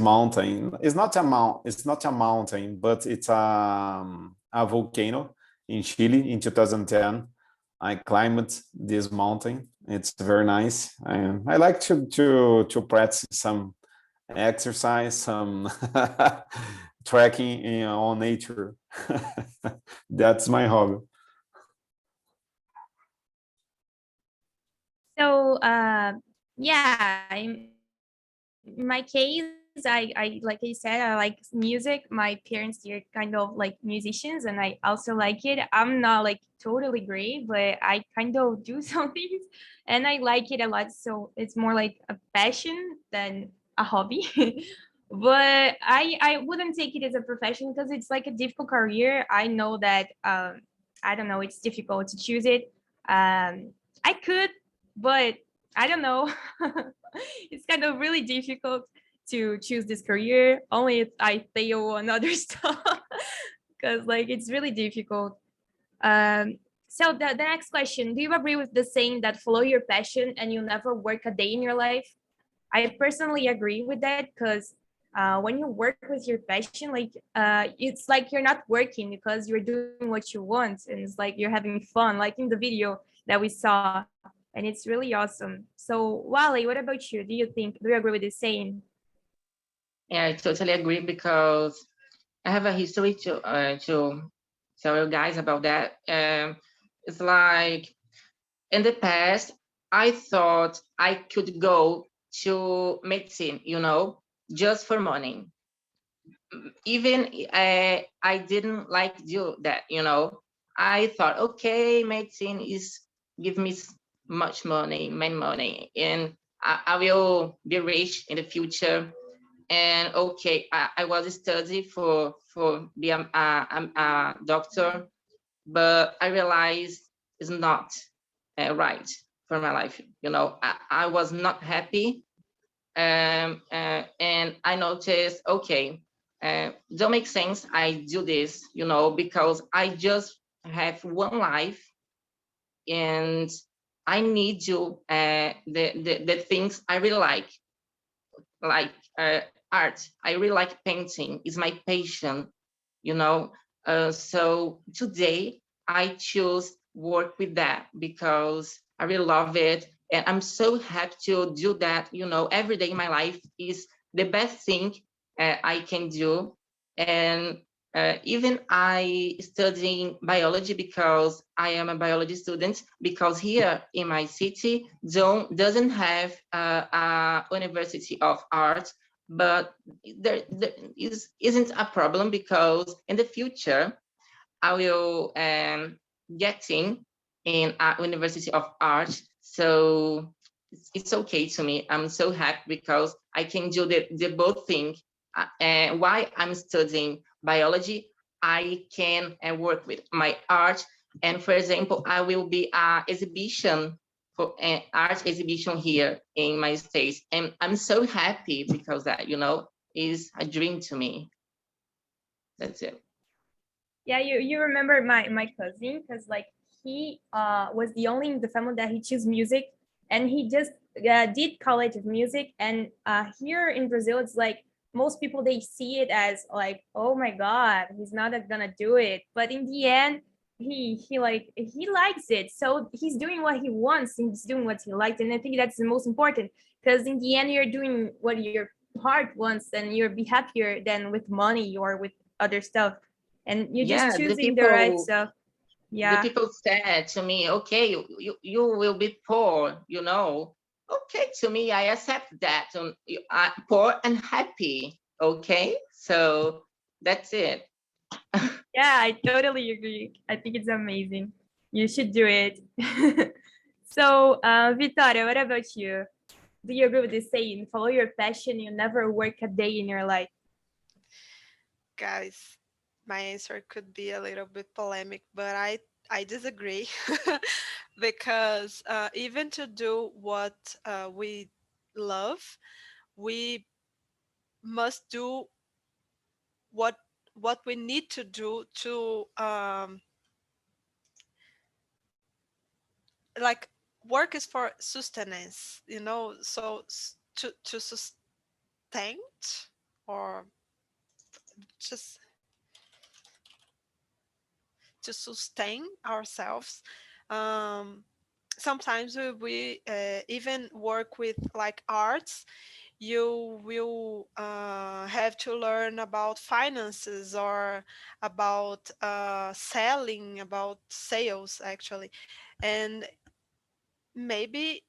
mountain. It's not a mountain, but it's a volcano in Chile in 2010. I climbed this mountain. It's very nice. And I like to practice some exercise, some trekking on nature. That's my hobby. So yeah, in my case, I like I said, I like music. My parents are kind of like musicians, and I also like it. I'm not like totally great, but I kind of do some things, and I like it a lot. So it's more like a passion than a hobby. But I wouldn't take it as a profession because it's like a difficult career. I know that I don't know, it's difficult to choose it. I could, but I don't know. It's kind of really difficult to choose this career. Only if I fail on other stuff, because like it's really difficult. So the next question: do you agree with the saying that follow your passion and you'll never work a day in your life? I personally agree with that because when you work with your passion, like it's like you're not working because you're doing what you want, and it's like you're having fun, like in the video that we saw, and it's really awesome. So, Wally, what about you? Do you agree with this saying? Yeah, I totally agree because I have a history to tell you guys about that. It's like in the past, I thought I could go to medicine, just for money. Even I didn't like do that. I thought, okay, medicine is give me much money, many money, and I will be rich in the future. And okay, I was studying for be a doctor, but I realized it's not right for my life. I was not happy, and I noticed, okay, don't make sense. I do this, because I just have one life, and I need to the things I really like art. I really like painting. It's my passion, you know. So today I choose work with that because I really love it, and I'm so happy to do that. Every day in my life is the best thing I can do, and even I studying biology because I am a biology student. Because here in my city doesn't have a university of art, but there isn't a problem because in the future I will getting in a university of art. So it's okay to me. I'm so happy because I can do the both thing. While I'm studying biology, I can work with my art. And for example, I will be an exhibition for an art exhibition here in my state, and I'm so happy because that is a dream to me. That's it. Yeah, you remember my cousin because like he was the only in the family that he chose music, and he just did college of music. And here in Brazil, it's like most people they see it as like, oh my god, he's not gonna do it. But in the end, he likes it, so he's doing what he wants. And he's doing what he likes, and I think that's the most important because in the end, you're doing what your heart wants, and you'll be happier than with money or with other stuff, and you're just Yeah, choosing the right stuff. the Yeah. people said to me, okay, you will be poor. Okay, to me, I accept that. Poor and happy. Okay, so that's it. Yeah, I totally agree. I think it's amazing. You should do it. So, Victoria, what about you? Do you agree with this saying? Follow your passion. You never work a day in your life. Guys, my answer could be a little bit polemic, but I disagree because even to do what we love, we must do what what we need to do to like work is for sustenance, so to sustain just to sustain ourselves. Sometimes we even work with like arts. You will have to learn about finances or about selling, about sales actually. And maybe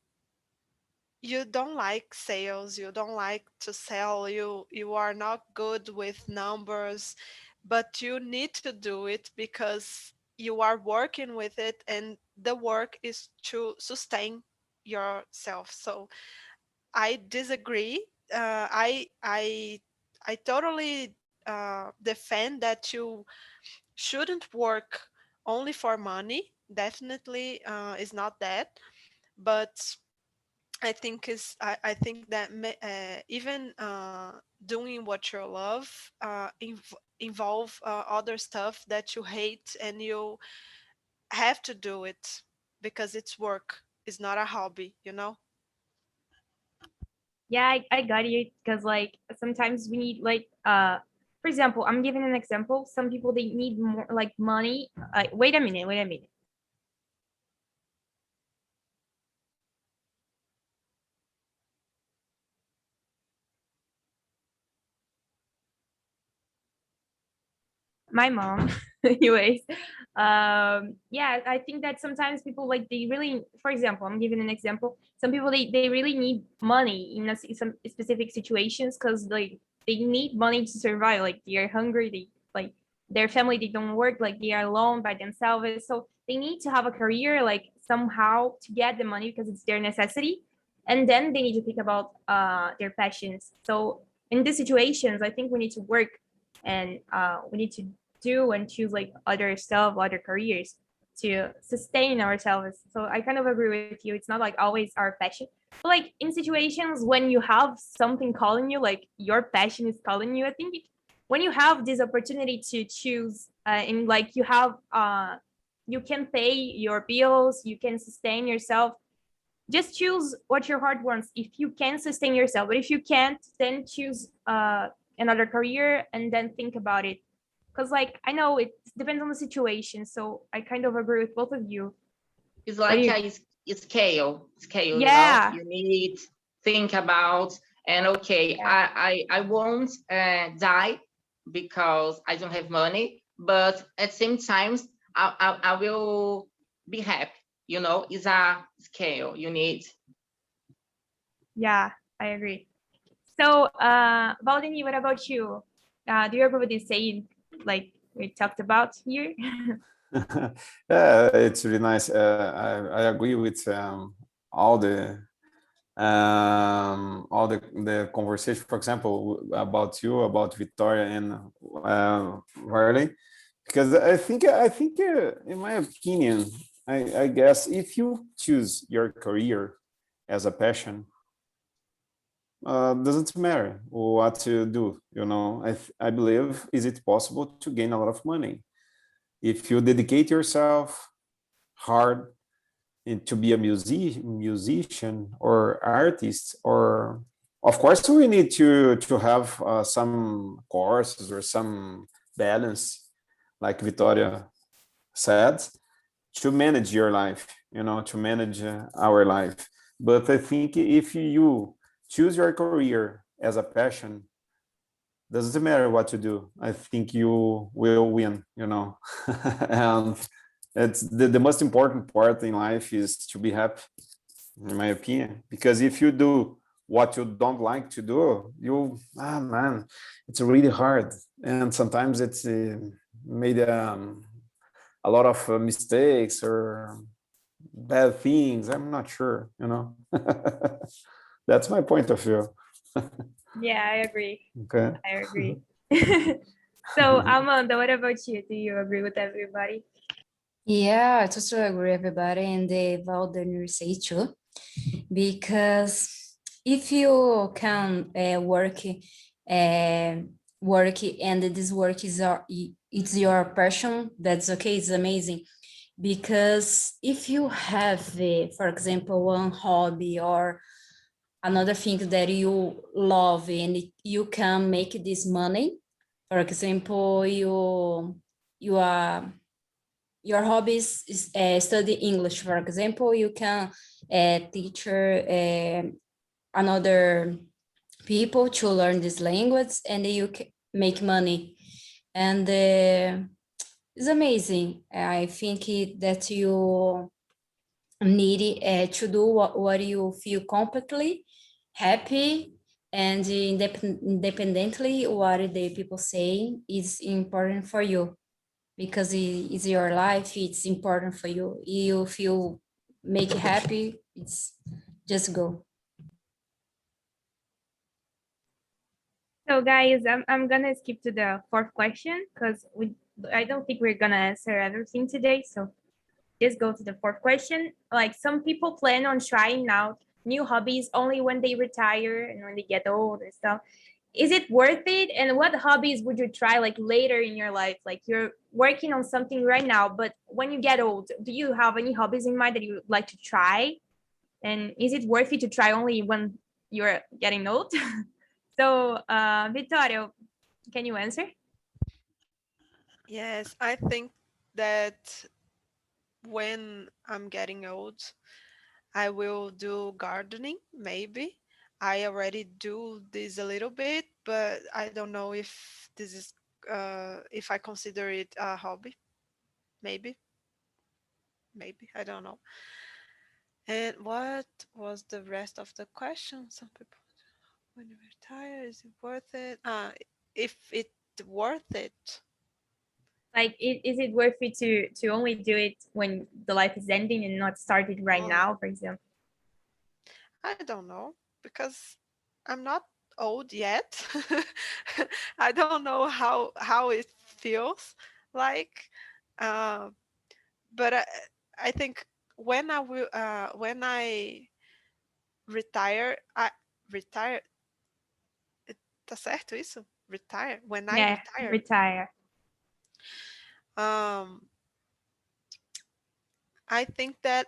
you don't like sales, you don't like to sell, you are not good with numbers, but you need to do it because you are working with it, and the work is to sustain yourself. So I disagree. I totally defend that you shouldn't work only for money. Definitely is not that. But I think that even doing what you love involve other stuff that you hate, and you have to do it because it's work. It's not a hobby, you know? Yeah, I got you. Because like sometimes we need like for example, I'm giving an example. Some people they need more like money. Wait a minute, wait a minute. My mom. Anyways, yeah, I think that sometimes people like they really, for example, I'm giving an example. Some people they really need money in some specific situations because like they need money to survive. Like they are hungry, they like their family they don't work, like they are alone by themselves, so they need to have a career like somehow to get the money because it's their necessity, and then they need to think about their passions. So in these situations I think we need to work, and we need to do and choose like other stuff, other careers to sustain ourselves. So I kind of agree with you. It's not like always our passion, but like in situations when you have something calling you, like your passion is calling you, I think when you have this opportunity to choose, and like you have, you can pay your bills, you can sustain yourself. Just choose what your heart wants. If you can sustain yourself, but if you can't, then choose another career and then think about it, because like I know it depends on the situation, so I kind of agree with both of you. It's What like do you- a scale, you know, yeah, you need think about, and okay, yeah, I won't die because I don't have money, but at the same time, I will be happy, you know, it's a scale you need. yeah, I agree. So Valdini, what about you? Do you agree with this saying like we talked about here? Yeah, it's really nice. I agree with all the conversation, for example, about you, about Victoria and Riley, because I think in my opinion, I guess if you choose your career as a passion, doesn't matter what to do. You know, I believe is it possible to gain a lot of money if you dedicate yourself hard and to be a musician or artist, or of course we need to have some courses or some balance, like Victoria said, to manage your life, you know, to manage our life. But I think if you choose your career as a passion, doesn't matter what to do, I think you will win, you know. And it's the most important part in life is to be happy, in my opinion, because if you do what you don't like to do, you man, it's really hard, and sometimes it's made a lot of mistakes or bad things. I'm not sure, you know. That's my point of view. Yeah, I agree. Okay. I agree. So Amanda, what about you? Do you agree with everybody? Yeah, I totally agree, everybody, and the Valdemir say too, because if you can work and this work is it's your passion, that's okay, it's amazing. Because if you have, for example, one hobby or another thing that you love and you can make this money For example, your hobbies is study English. For example, you can teach another people to learn this language, and you can make money. And it's amazing. I think that you need to do what you feel completely happy, and independently what the people say is important for you, because it's your life, it's important for you. You feel make happy, it's just go. So guys, I'm gonna skip to the fourth question because I don't think we're gonna answer everything today. So just go to the fourth question. Like, some people plan on trying out new hobbies only when they retire and when they get old and stuff. Is it worth it? And what hobbies would you try like later in your life? Like, you're working on something right now, but when you get old, do you have any hobbies in mind that you would like to try? And is it worth it to try only when you're getting old? So, Victoria, can you answer? Yes, I think that when I'm getting old, I will do gardening, maybe. I already do this a little bit, but I don't know if this is if I consider it a hobby. Maybe, maybe, I don't know. And what was the rest of the question? Some people, when you retire, is it worth it? If it's worth it, Like, is it worth it to only do it when the life is ending and not start it right Mm. now, for example? I don't know, because I'm not old yet. I don't know how it feels like, uh, but I think when I retire, I retire. Tá certo isso? Retire. When I Yeah, retire, retire. um, I think that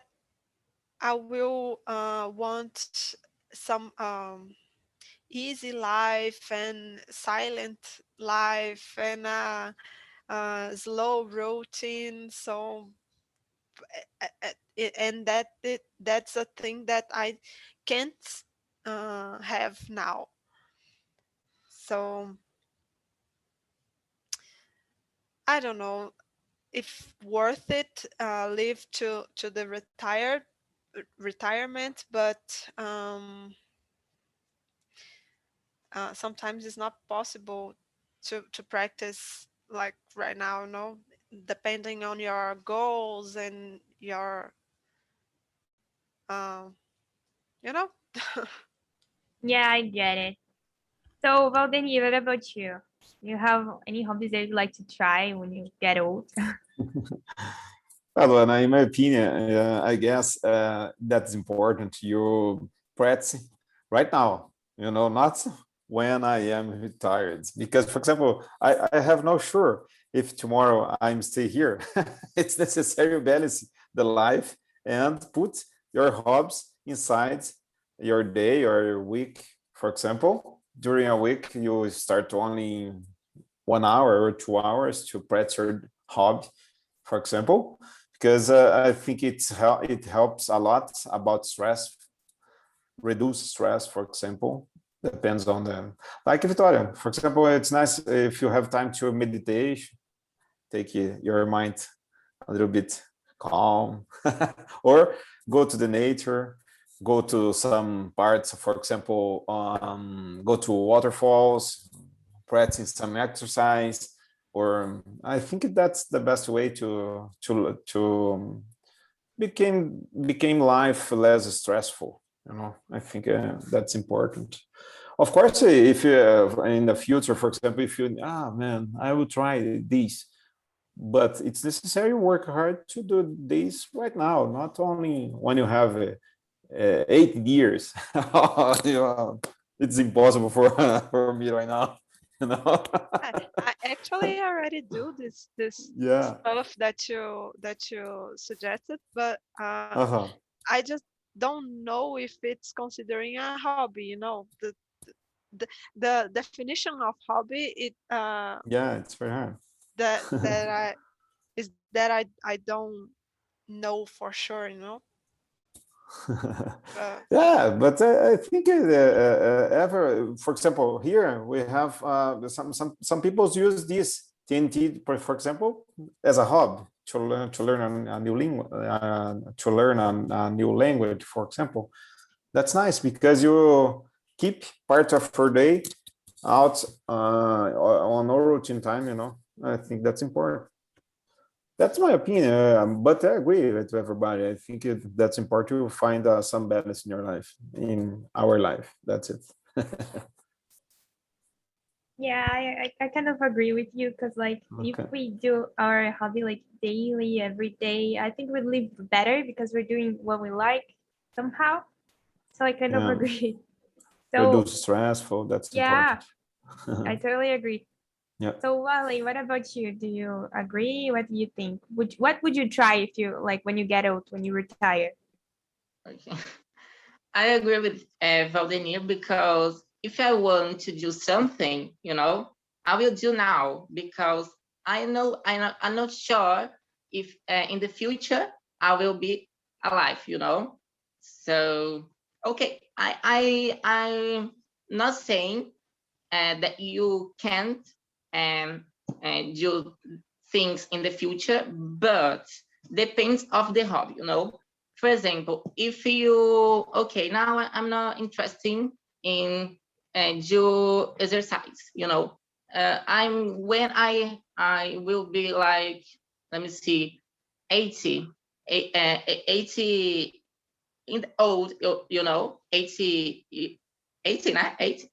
I will want some easy life and silent life and slow routine. So and that's a thing that I can't have now. So I don't know if worth it live to the retirement, but sometimes it's not possible to practice like right now, no, depending on your goals and your um you know. Yeah, I get it. So, Valdeni, what about you? You have any hobbies that you'd like to try when you get old? Well, Luana, in my opinion, I guess that's important. You practice right now, not when I am retired. Because, for example, I have no sure if tomorrow I'm still here. It's necessary to balance the life and put your hobbies inside your day or your week. For example, during a week, you start only 1 hour or 2 hours to practice your hobby, for example, because I think it helps a lot about stress, reduce stress, for example. Depends on the, like Victoria, for example, it's nice if you have time to meditate, take your mind a little bit calm, or go to the nature, go to some parts, for example, go to waterfalls, practice some exercise, or I think that's the best way to became life less stressful. I think that's important. Of course, if you in the future, for example, if you man, I will try this, but it's necessary to work hard to do this right now, not only when you have 8 years. It's impossible for me right now. I actually already do this Yeah. stuff that you suggested, but Uh-huh. I just don't know if it's considering a hobby, the definition of hobby, Yeah, it's very hard. I don't know for sure, you know. Yeah, but I think ever, for example, here we have some people use this TNT, for example, as a hobby to learn a new language, for example. That's nice because you keep part of your day out on no routine time, you know. I think that's important. That's my opinion, but I agree with everybody. I think that's important to find some balance in your life, in our life. That's it. Yeah, I kind of agree with you because like if Okay. we do our hobby like daily, every day, I think we live better because we're doing what we like somehow. So I kind of Yeah. agree. So Reduce stressful. That's yeah, important. I totally agree. Yeah. So Wally, what about you? Do you agree? What do you think? What would you try if you like when you get old, when you retire? Okay. I agree with Valdemir, because if I want to do something, you know, I will do now, because I'm not sure if in the future I will be alive, you know. So okay, I'm not saying that you can't um, do things in the future, but depends of the hobby, you know. For example, if you, okay, now I'm not interested in do exercise, you know. When I will be like, let me see, 80, 80 in the old, you know, 80, 89, 80,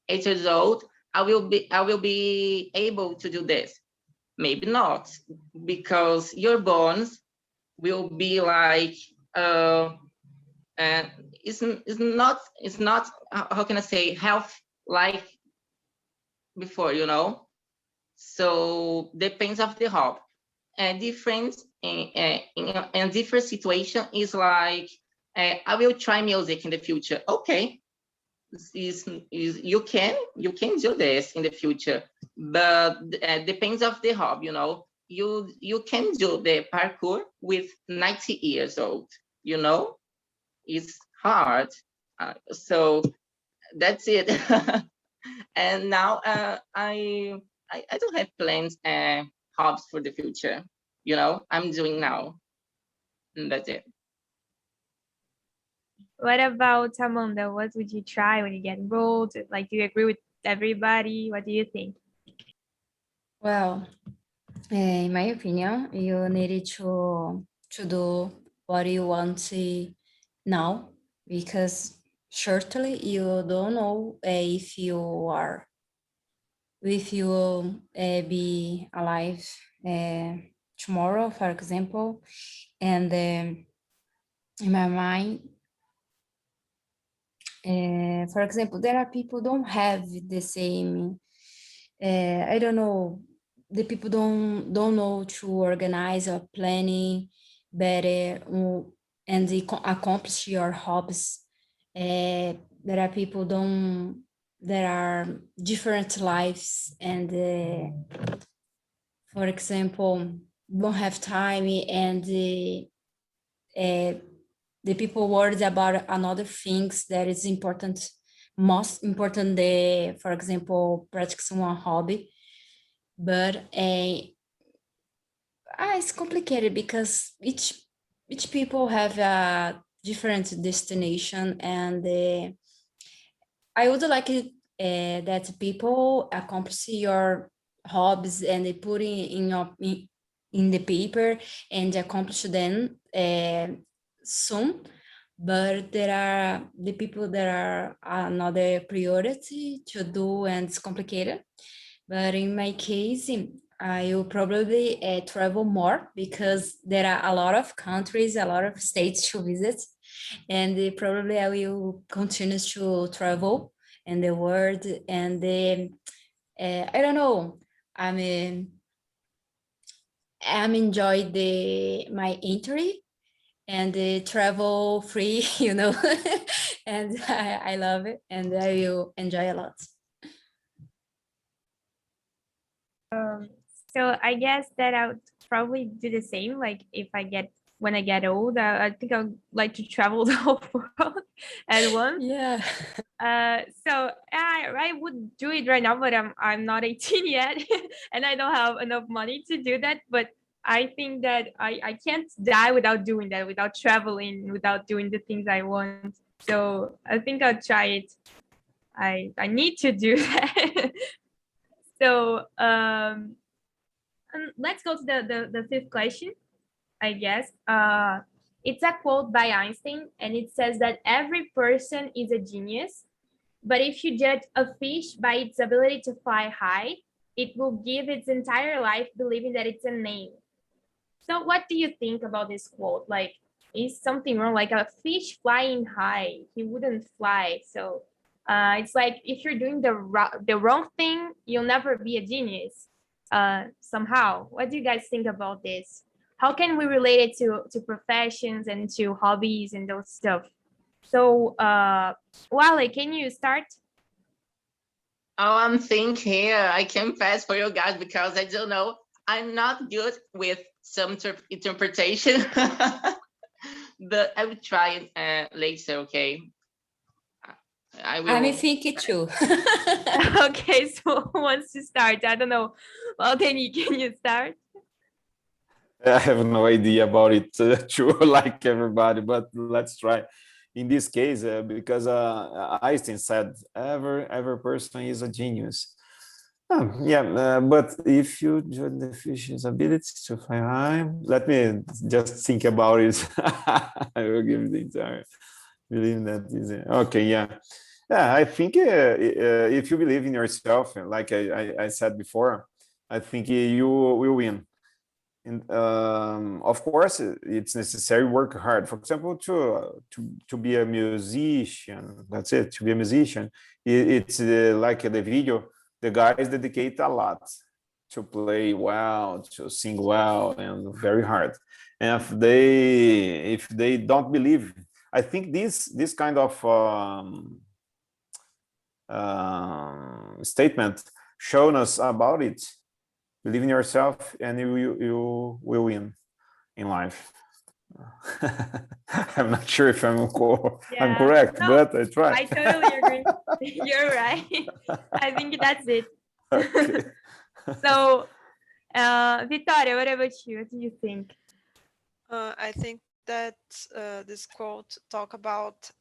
8 years old, I will be able to do this. Maybe not, because your bones will be like it's not how can I say, health like before, you know. So depends of the hobby. And different in different situation is like I will try music in the future. Okay, is you can do this in the future, but depends of the hobby, you know. You can do the parkour with 90 years old, you know. It's hard, so that's it. And now I don't have plans hobbies for the future, you know. I'm doing now, and that's it. What about Amanda? What would you try when you get old? Like, do you agree with everybody? What do you think? Well, in my opinion, you needed to do what you want to now, because certainly you don't know if you will be alive tomorrow, for example. And in my mind, for example, there are people don't have the same. I don't know. The people don't know to organize or planning better, and accomplish your hobbies. There are people don't. There are different lives, and for example, don't have time, and the people worried about another things that is important, most important, for example, practicing one hobby. But it's complicated because each people have a different destination, and I would like it, that people accomplish your hobbies and they put in the paper and accomplish them soon. But there are the people that are another priority to do, and it's complicated. But in my case, I will probably travel more, because there are a lot of countries, a lot of states to visit, and probably I will continue to travel in the world. And I don't know. I'm enjoy my entry, and travel free, you know, and I love it and I will enjoy a lot. So I guess that I would probably do the same. Like when I get old, I think I'd like to travel the whole world at once. Yeah. So I would do it right now, but I'm not 18 yet, and I don't have enough money to do that. But I think that I can't die without doing that, without traveling, without doing the things I want. So I think I'll try it. I need to do that. So let's go to the fifth question, I guess. It's a quote by Einstein, and it says that every person is a genius, but if you judge a fish by its ability to fly high, it will give its entire life believing that it's a name. So what do you think about this quote? Like, is something wrong? Like a fish flying high, he wouldn't fly. So it's like if you're doing the wrong thing, you'll never be a genius. Somehow, what do you guys think about this? How can we relate it to professions and to hobbies and those stuff? So, Wale, can you start? Oh, I'm thinking here. I can pass for you guys because I don't know. I'm not good with some interpretation, but I will try it later. Okay. I will. I'm thinking too. Okay, so who wants to start? I don't know. Well, then can you start? I have no idea about it too, like everybody, but let's try. In this case, because Einstein said every person is a genius. Yeah, but if you judge the fish's ability to fly high, let me just think about it. I will give the entire believe that is okay. Yeah, I think if you believe in yourself, like I said before, I think you will win. And of course, it's necessary work hard. For example, to be a musician, that's it. To be a musician, it's like the video. The guys dedicate a lot to play well, to sing well, and very hard. And if they don't believe, I think this kind of statement shown us about it. Believe in yourself, and you will win in life. I'm not sure if I'm correct, No, but I try. I totally agree. You're right. I think that's it. Okay. So, Victoria, what about you? What do you think? I think that this quote talk about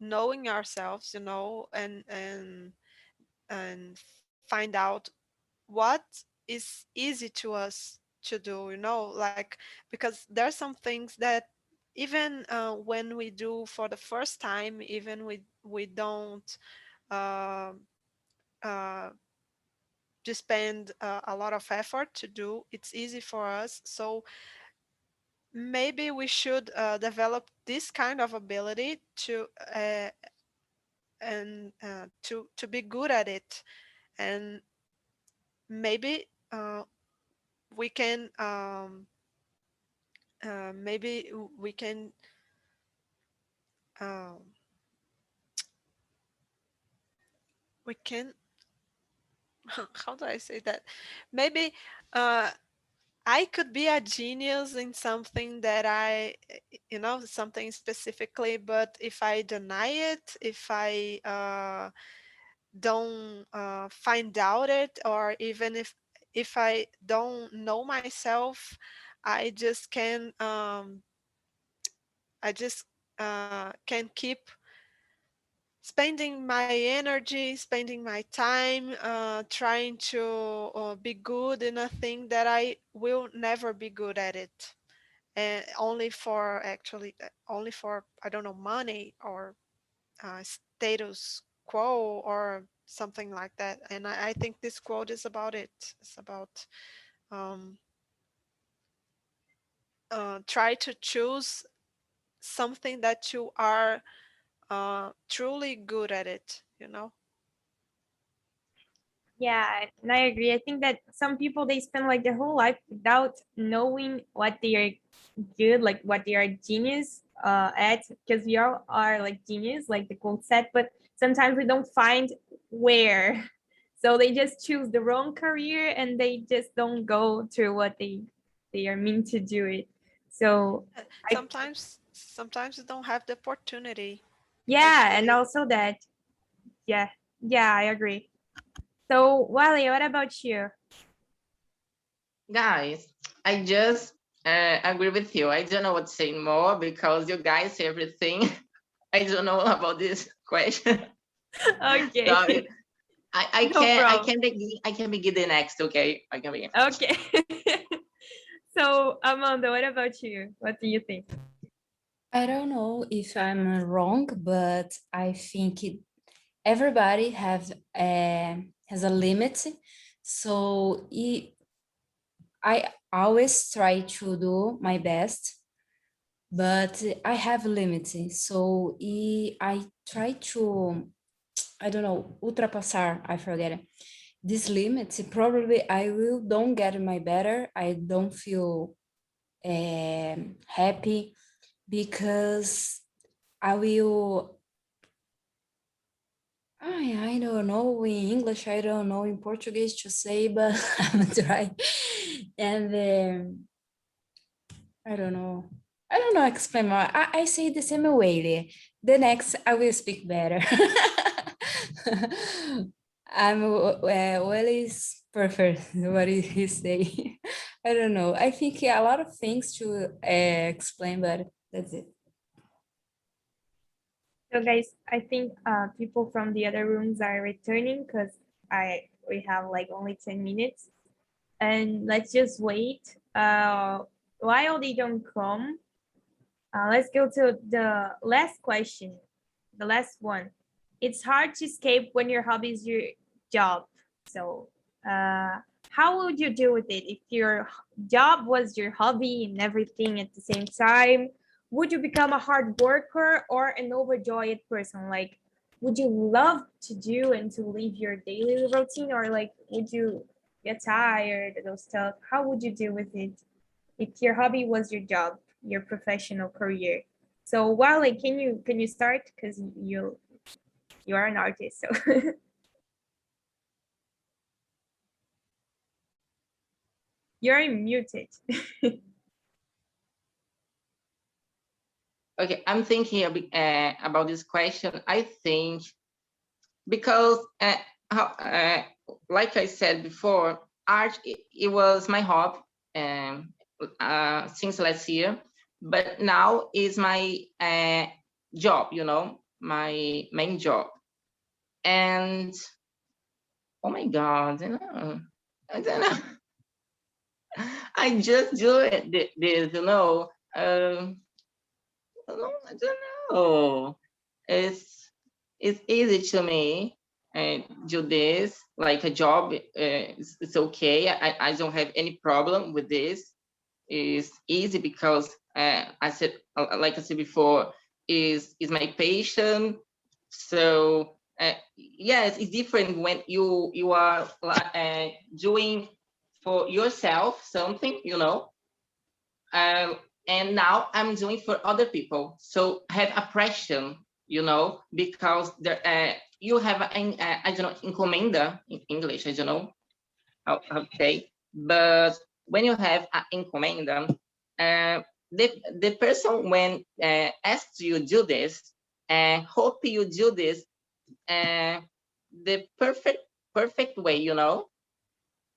knowing ourselves, you know, and find out what is easy to us to do, you know, like, because there are some things that even when we do for the first time, even we don't uh, uh, just spend a lot of effort to do, it's easy for us. So maybe we should develop this kind of ability to to be good at it, and maybe we can maybe we can um, we can how do I say that? Maybe uh, I could be a genius in something that you know, something specifically, but if I deny it, if I don't find out it, or even if I don't know myself, I just can I just can keep spending my energy, spending my time, trying to be good in a thing that I will never be good at it, and only for actually only for, I don't know, money or status quo or something like that. And I think this quote is about it. It's about um, try to choose something that you are truly good at it, you know. Yeah, and I agree. I think that some people, they spend like their whole life without knowing what they are good, like what they are genius at, because we all are like genius, like the quote said, but sometimes we don't find where. So they just choose the wrong career and they just don't go through what they are meant to do it. So I Sometimes you don't have the opportunity, yeah, and actually. also that, yeah, yeah, I agree. So Wally, what about you? Guys, I just agree with you. I don't know what to say more because you guys say everything. I don't know about this question. Okay. Sorry. I No can problem. I can begin the next, okay? I can begin. Okay. So Amanda, what about you? What do you think? I don't know if I'm wrong, but I think everybody has a limit. So I always try to do my best, but I have limits. So I try to, I don't know, ultrapassar, I forget it. This limits, probably I will don't get my better. I don't feel happy because I will. I don't know in English. I don't know in Portuguese to say, but I'm trying. And I don't know. I don't know explain more. I say the same way. The next I will speak better. I'm well is perfect. What did he say? I don't know. I think a lot of things to explain, but that's it. So guys, I think people from the other rooms are returning because we have like only 10 minutes. And let's just wait. While they don't come, let's go to the last question. The last one. It's hard to escape when your hobby is your job. So how would you deal with it if your job was your hobby and everything at the same time? Would you become a hard worker or an overjoyed person? Like, would you love to do and to live your daily routine, or like, would you get tired of those stuff? How would you deal with it if your hobby was your job, your professional career? So, Wale, can you start, because you are an artist, so. You're muted. Okay, I'm thinking about this question. I think because like I said before, art it was my hobby since last year, but now is my job, my main job. And oh my God, I don't know. I just do it this, I don't know. It's easy to me and do this like a job. It's okay. I don't have any problem with this. It's easy because I said, like I said before, is my passion. So yes, it's different when you are doing for yourself something, and now I'm doing for other people. So have a pressure, because there you have I don't know, encomenda in English. I don't know how to say, but when you have an encomenda, the person when asks you do this, hope you do this the perfect way,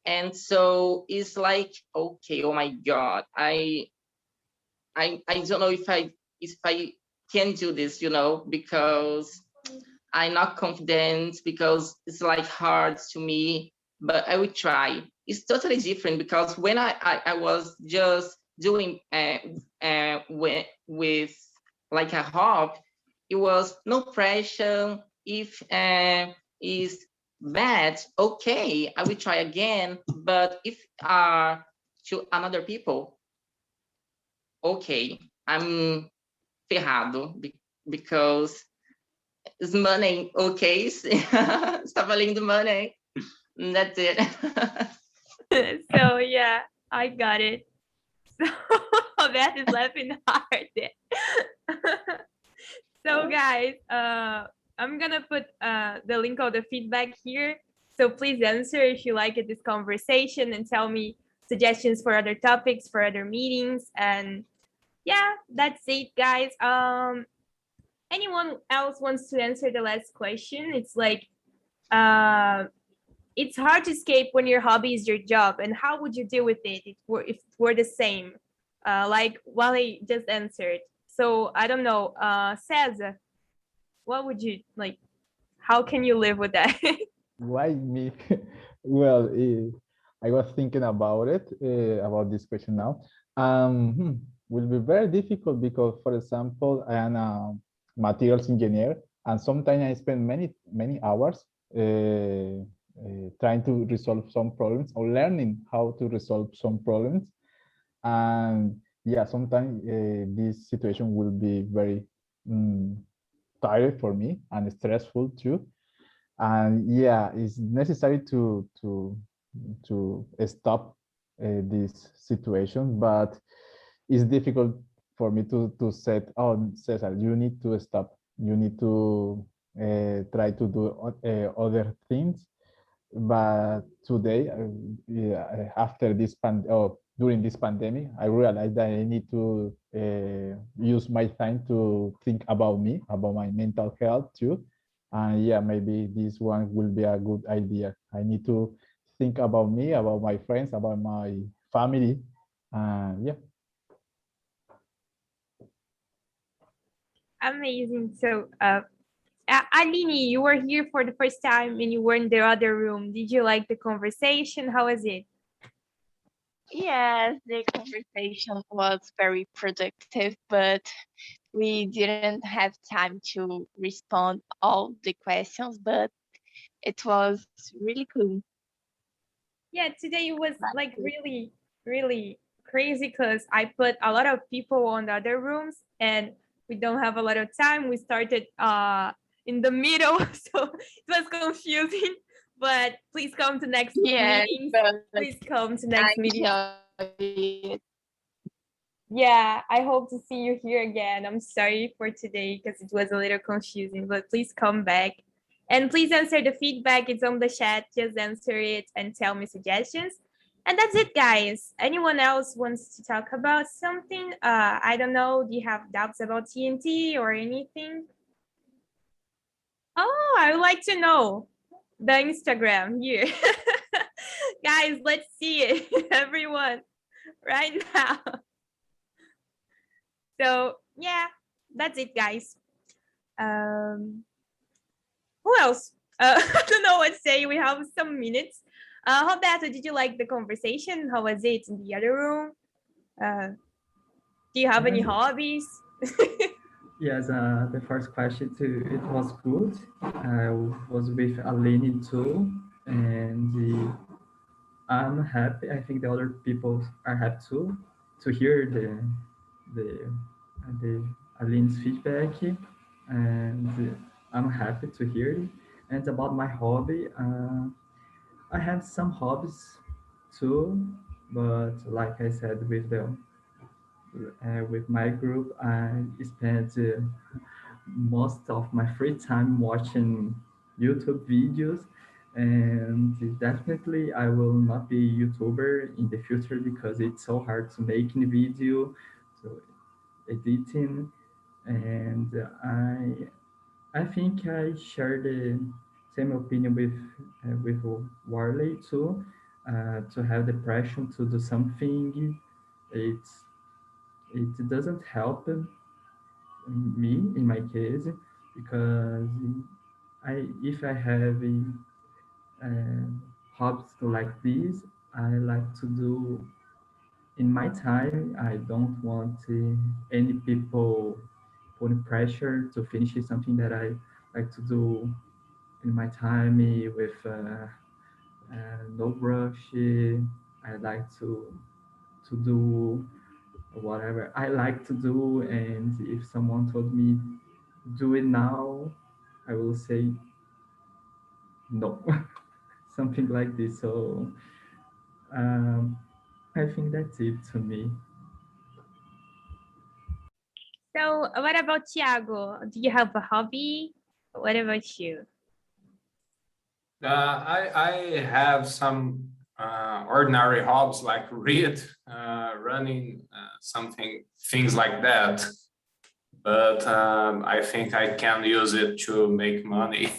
and so it's like, okay, oh my God, I don't know if I can do this, because I'm not confident, because it's like hard to me, but I will try. It's totally different because when I was just doing with like a hobby, it was no pressure. If is bad, okay, I will try again. But if to another people, okay, I'm ferrado because it's money, okay? Está valendo money. That's it. So yeah, I got it. So Beth is laughing hard there. So guys, I'm gonna put the link of the feedback here. So please answer if you like this conversation and tell me suggestions for other topics, for other meetings. And yeah, that's it, guys. Anyone else wants to answer the last question? It's like, it's hard to escape when your hobby is your job. And how would you deal with it if it were the same? Like Wally just answered. So I don't know, Cesar, what would you like? How can you live with that? Why me? Well, I was thinking about it, about this question now. Will be very difficult because, for example, I am a materials engineer, and sometimes I spend many hours trying to resolve some problems or learning how to resolve some problems. And yeah, sometimes this situation will be very tired for me and stressful too. And yeah, it's necessary to stop this situation, but it's difficult for me to set, oh, Cesar, you need to stop, you need to try to do other things. But today, yeah, after this during this pandemic, I realized that I need to use my time to think about me, about my mental health too. And yeah, maybe this one will be a good idea. I need to think about me, about my friends, about my family. Yeah. Amazing. So, Aline, you were here for the first time and you were in the other room. Did you like the conversation? How was it? Yes, the conversation was very productive, but we didn't have time to respond all the questions, but it was really cool. Yeah, today was like really, really crazy because I put a lot of people on the other rooms and we don't have a lot of time. We started in the middle, so it was confusing. But please come to next Yes, meetings. but Please come to I next meetings. enjoyed it. Yeah, I hope to see you here again. I'm sorry for today because it was a little confusing, but please come back. And please answer the feedback. It's on the chat. Just answer it and tell me suggestions. And that's it, guys. Anyone else wants to talk about something? I don't know. Do you have doubts about TNT or anything? Oh, I would like to know the Instagram here. Guys, let's see it. Everyone, right now. So yeah, that's it, guys. Who else? I don't know what to say. We have some minutes. Roberto, did you like the conversation? How was it in the other room? Do you have any hobbies? Yes, the first question too, it was good. I was with Aline too, and I'm happy. I think the other people are happy too to hear the Aline's feedback, and I'm happy to hear it. And about my hobby, I have some hobbies too, but like I said, with my group, I spend most of my free time watching YouTube videos, and definitely I will not be a YouTuber in the future because it's so hard to make a video, so editing, and I think I share the same opinion with Warley too. To have the pressure to do something, it's it doesn't help me in my case because I if I have hobbies like this, I like to do in my time. I don't want any people putting pressure to finish something that I like to do in my time with no rush. I like to do whatever I like to do, and if someone told me do it now, I will say no. something like this. So I think that's it to me. So what about Tiago? Do you have a hobby? What about you? I have some ordinary hobbies like read, running, things like that. But I think I can use it to make money.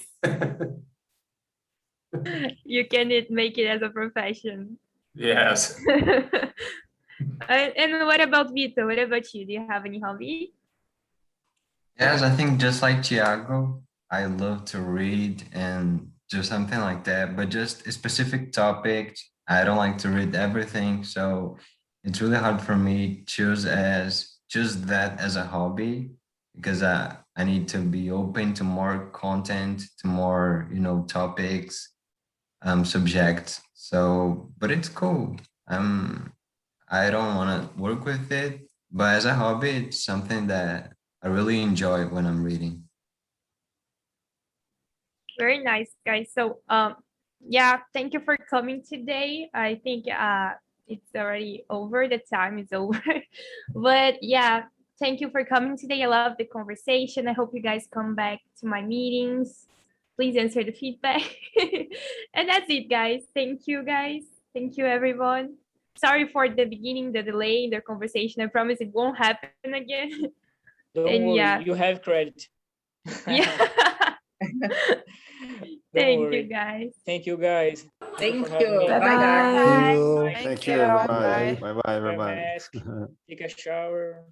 You can make it as a profession. Yes. And what about Vito? What about you? Do you have any hobby? Yes, I think just like Tiago, I love to read and do something like that, but just a specific topic. I don't like to read everything, so it's really hard for me choose that as a hobby because I need to be open to more content, to more topics, subjects. So, but it's cool. I don't want to work with it, but as a hobby, it's something that I really enjoy when I'm reading. Very nice, guys. So yeah, thank you for coming today. I think it's already over, the time is over. But yeah, thank you for coming today. I love the conversation. I hope you guys come back to my meetings. Please answer the feedback. And that's it, guys. Thank you, guys. Thank you, everyone. Sorry for the beginning, the delay in the conversation. I promise it won't happen again. Don't And worry, yeah. you have credit. Yeah. Don't Thank you, worry. guys. Thank you, guys. Thank for having you. me. Bye bye. Bye. Thank Thank you, you. everybody. Bye. Bye bye, Wear a everybody. mask, take a shower.